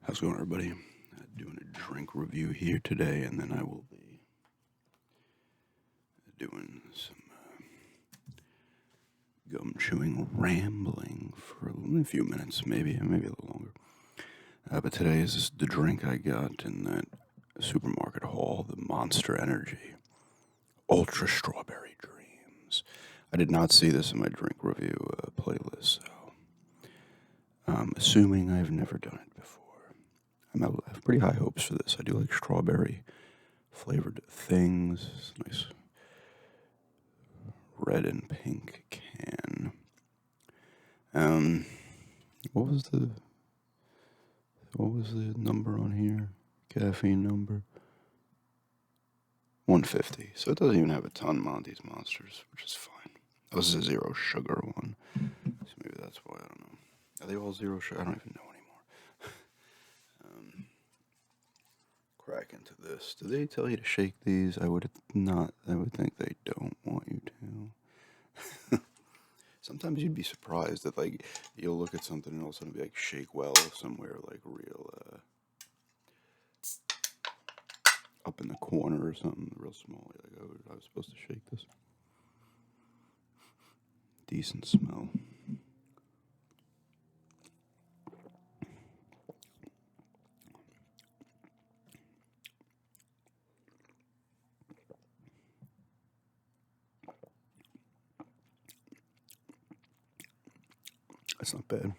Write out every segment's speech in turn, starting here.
How's it going, everybody? Doing a drink review here today, and then I will be doing some gum chewing rambling for a few minutes, maybe a little longer. But today is the drink I got in that supermarket haul, the Monster Energy Ultra Strawberry Dreams. I did not see this in my drink review playlist, so I'm assuming I've never done it before. I have pretty high hopes for this. I do like strawberry flavored things. Nice red and pink can. What was the number on here? Caffeine number 150. So it doesn't even have a ton Monty's Monsters, which is fine. This is a zero sugar one, so maybe that's why. I don't know. Are they all zero sugar? I don't even know anymore. Crack into this. Do they tell you to shake these? I would not. I would think they don't want you to. Sometimes you'd be surprised that, like, you'll look at something and all of a sudden be like, shake well somewhere, like, real, up in the corner or something, real small. You're like, oh, I was supposed to shake this. Decent smell. That's not bad.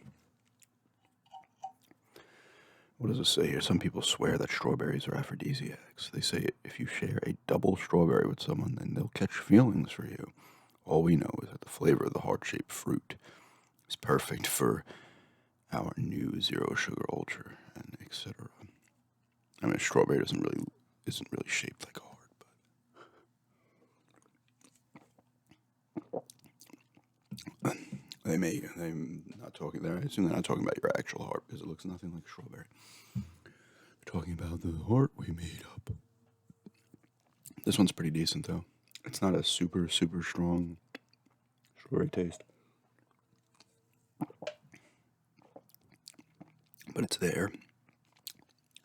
What does it say here? Some people swear that strawberries are aphrodisiacs. They say if you share a double strawberry with someone, then they'll catch feelings for you. All we know is that the flavor of the heart-shaped fruit is perfect for our new zero sugar ultra and etc. I mean, strawberry isn't really shaped like a heart, but they're not talking there. I assume they're not talking about your actual heart because it looks nothing like strawberry. They're talking about the heart we made up. This one's pretty decent though. It's not a super strong strawberry taste, but it's there.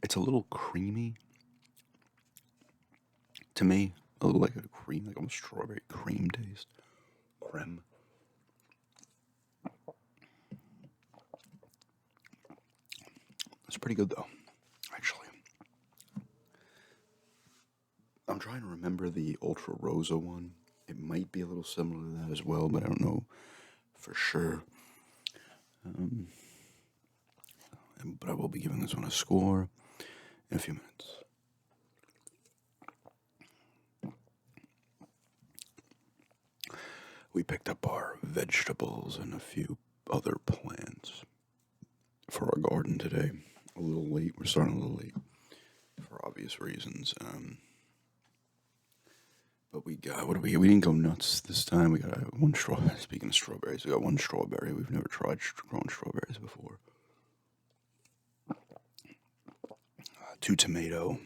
It's a little creamy to me, a little like a cream, like almost strawberry cream taste. Creme. It's pretty good though, actually. I'm trying to remember the Ultra Rosa one. It might be a little similar to that as well, but I don't know for sure. But I will be giving this one a score in a few minutes. We picked up our vegetables and a few other plants for our garden today. A little late. We're starting a little late for obvious reasons. But we got, what do we get? We didn't go nuts this time. We got one strawberry. Speaking of strawberries, we got one strawberry. We've never tried growing strawberries before. 2 tomato,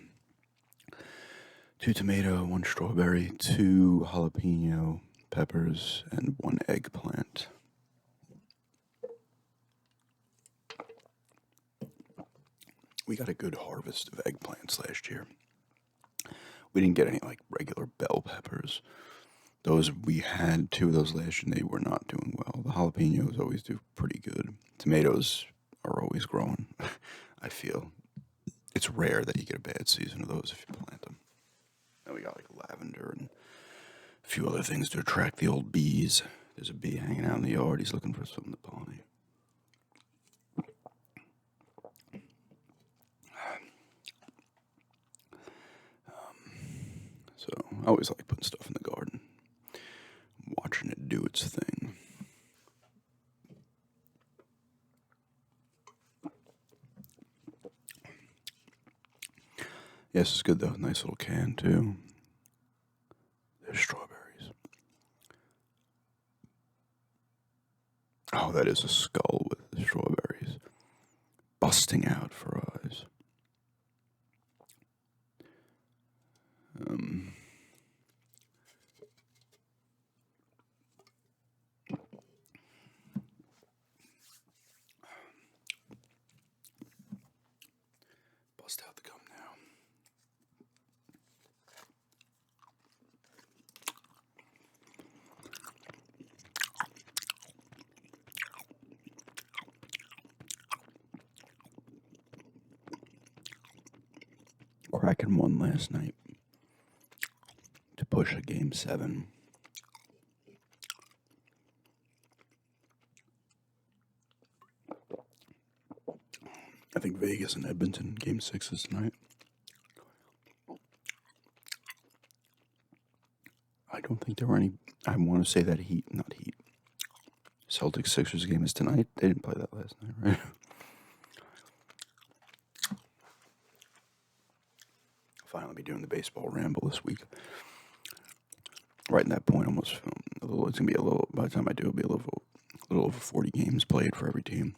1 strawberry, 2 jalapeno peppers, and 1 eggplant. We got a good harvest of eggplants last year. We didn't get any like regular bell peppers. Those we had 2 of those last year and they were not doing well. The jalapenos always do pretty good. Tomatoes are always growing. I feel it's rare that you get a bad season of those if you plant them. And we got like lavender and a few other things to attract the old bees. There's a bee hanging out in the yard. He's looking for something to pollinate. So I always like putting stuff in the garden, watching it do its thing. Yes, it's good though. Nice little can too. There's strawberries. Oh, that is a skull with the strawberries busting out for eyes. Kraken won last night to push a Game 7. I think Vegas and Edmonton Game 6 is tonight. I don't think there were any. I want to say that not Heat. Celtics Sixers game is tonight. They didn't play that last night, right? Finally be doing the baseball ramble this week. Right in that point, almost. It's gonna be a little. By the time I do, it'll be a little over 40 games played for every team.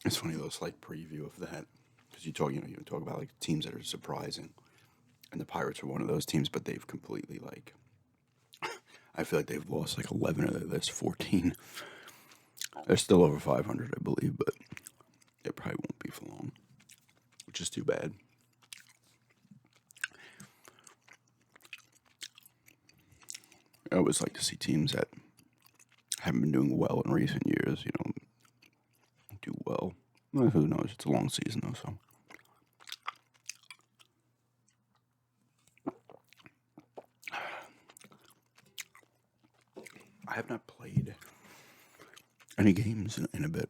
It's funny though, slight preview of that, because you talk about like teams that are surprising, and the Pirates are one of those teams, but they've completely like. I feel like they've lost like 11 of their last 14. They're still over 500, I believe, but it probably won't be for long, which is too bad. I always like to see teams that haven't been doing well in recent years, do well. Well, who knows? It's a long season, though, so. I have not played any games in a bit.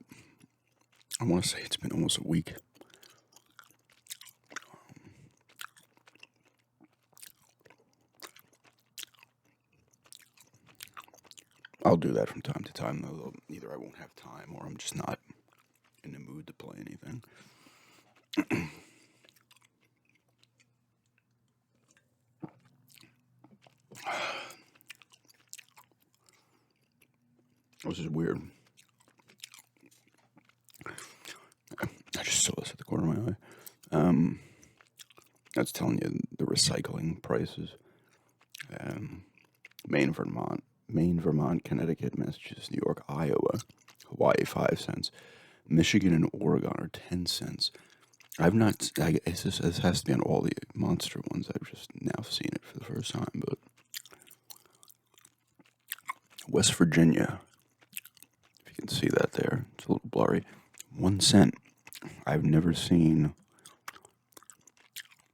I want to say it's been almost a week. I'll do that from time to time, though. Either I won't have time or I'm just not in the mood to play anything. This is weird. I just saw this at the corner of my eye. That's telling you the recycling prices. Maine, Vermont, Connecticut, Massachusetts, New York, Iowa, Hawaii, 5 cents. Michigan and Oregon are 10 cents. I've not. This has to be on all the monster ones. I've just now seen it for the first time. But West Virginia, if you can see that there, it's a little blurry. 1 cent. I've never seen.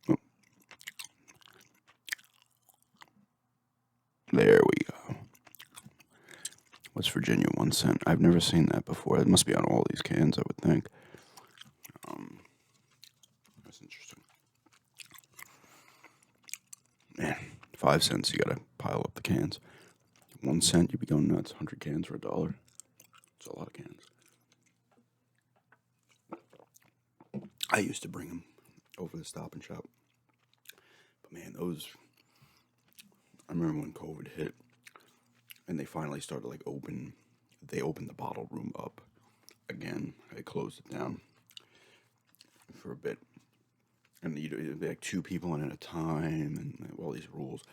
Oh. There we go. West Virginia, 1 cent. I've never seen that before. It must be on all these cans, I would think. That's interesting. Man, 5 cents, you gotta pile up the cans. 1 cent, you'd be going nuts. 100 cans for $1. It's a lot of cans. I used to bring them over the Stop and Shop. But man, I remember when COVID hit and they finally started they opened the bottle room up again. They closed it down for a bit. And you'd be like 2 people in at a time and all these rules.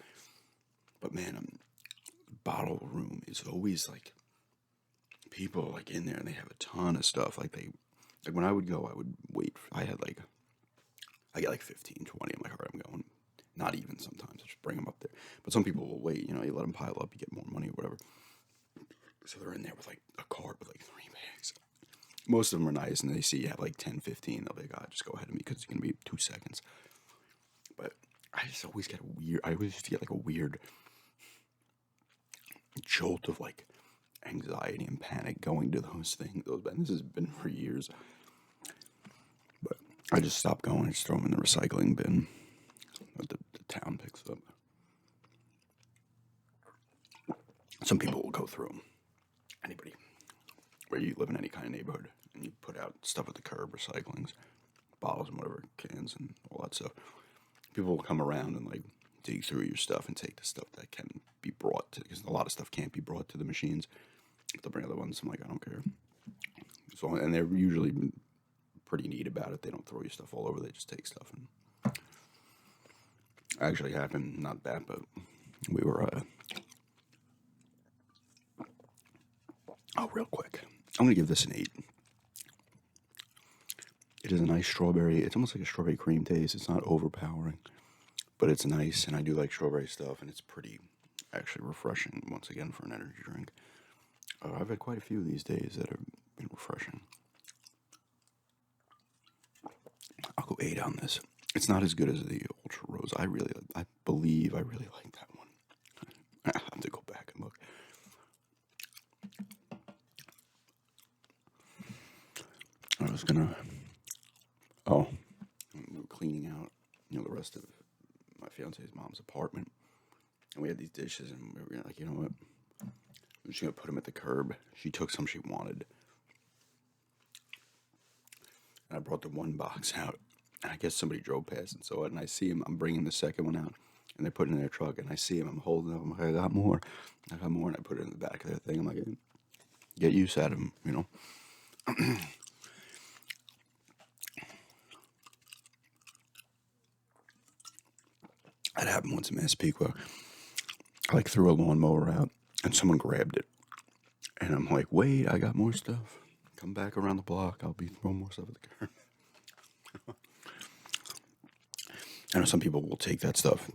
But man, bottle room is always like people like in there and they have a ton of stuff. Like when I would go, I would wait. I get like 15, 20. I'm like, all right, I'm going. Not even sometimes. I just bring them up there. But some people will wait. You let them pile up. You get more money or whatever. So they're in there with like a cart with like 3 bags. Most of them are nice, and they see you have like 10, 15. They'll be like, just go ahead of me because it's going to be 2 seconds. But I just always get I always used to get like a weird jolt of like anxiety and panic going to those things. This has been for years. But I just stopped going. I just throw them in the recycling bin that the town picks up. Some people will go through them. Anybody, where you live in any kind of neighborhood, and you put out stuff at the curb, recyclings, bottles and whatever, cans and all that stuff. People will come around and like dig through your stuff and take the stuff that can be brought to, because a lot of stuff can't be brought to the machines. If they'll bring other ones, I'm like, I don't care. So, and they're usually pretty neat about it. They don't throw your stuff all over. They just take stuff. And actually happened, not that, but we were, real quick. I'm going to give this an 8. It is a nice strawberry. It's almost like a strawberry cream taste. It's not overpowering, but it's nice, and I do like strawberry stuff, and it's pretty actually refreshing, once again, for an energy drink. I've had quite a few these days that have been refreshing. I'll go 8 on this. It's not as good as the Ultra Rose. I believe I really like that one. I have to go back and look. I was gonna. Oh, we were cleaning out, the rest of my fiance's mom's apartment, and we had these dishes, and we were like, you know what? I'm just gonna put them at the curb. She took some she wanted, and I brought the one box out. And I guess somebody drove past and saw it, and I see him. I'm bringing the second one out, and they put it in their truck, and I see him. I'm holding it up. I'm like, I got more, and I put it in the back of their thing. I'm like, get use out of them, That happened once in Massapequa. I threw a lawnmower out, and someone grabbed it, and I'm like, wait, I got more stuff. Come back around the block. I'll be throwing more stuff at the curb. I know some people will take that stuff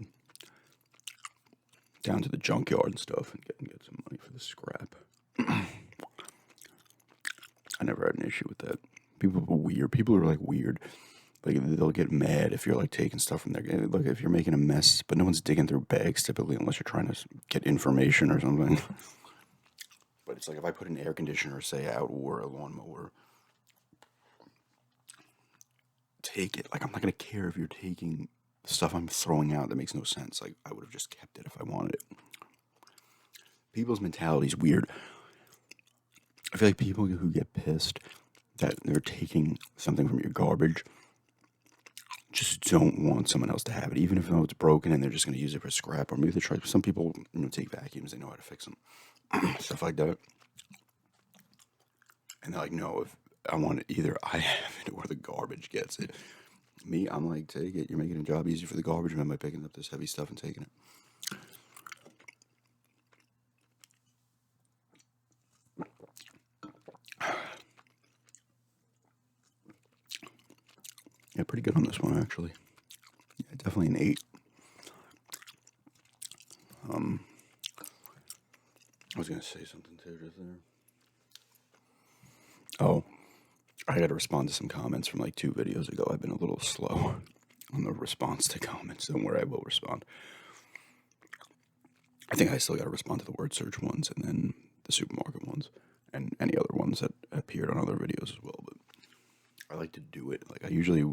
down to the junkyard and stuff and get some money for the scrap. I never had an issue with that. People are weird. People are weird. They'll get mad if you're taking stuff from there. Look, if you're making a mess, but no one's digging through bags typically unless you're trying to get information or something. But it's if I put an air conditioner, say, out or a lawnmower, take it. I'm not going to care if you're taking stuff I'm throwing out that makes no sense. I would have just kept it if I wanted it. People's mentality is weird. I feel like people who get pissed that they're taking something from your garbage just don't want someone else to have it, even if it's broken and they're just going to use it for scrap. Or maybe they try. Some people take vacuums, they know how to fix them, stuff like that. And they're like, no, if I want it, either I have it or the garbage gets it. Me, I'm like, take it. You're making a job easier for the garbage man by picking up this heavy stuff and taking it. Yeah, pretty good on this one, actually. Yeah, definitely an 8. I was going to say something too just there. Oh, I got to respond to some comments from 2 videos ago. I've been a little slow on the response to comments. Don't worry, I will respond. I think I still got to respond to the word search ones and then the supermarket ones and any other ones that appeared on other videos as well. But I like to do it. I usually,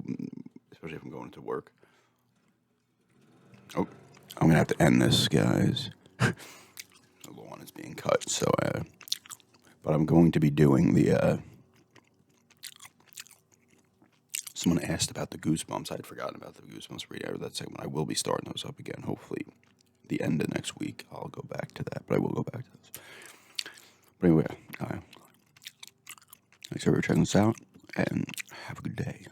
especially if I'm going to work. Oh, I'm going to have to end this, guys. The lawn is being cut, so, but I'm going to be doing the, someone asked about the Goosebumps. I had forgotten about the Goosebumps reader. That segment. I will be starting those up again, hopefully the end of next week. I'll go back to that, but I will go back to those. But anyway, thanks for checking us out, and have a good day.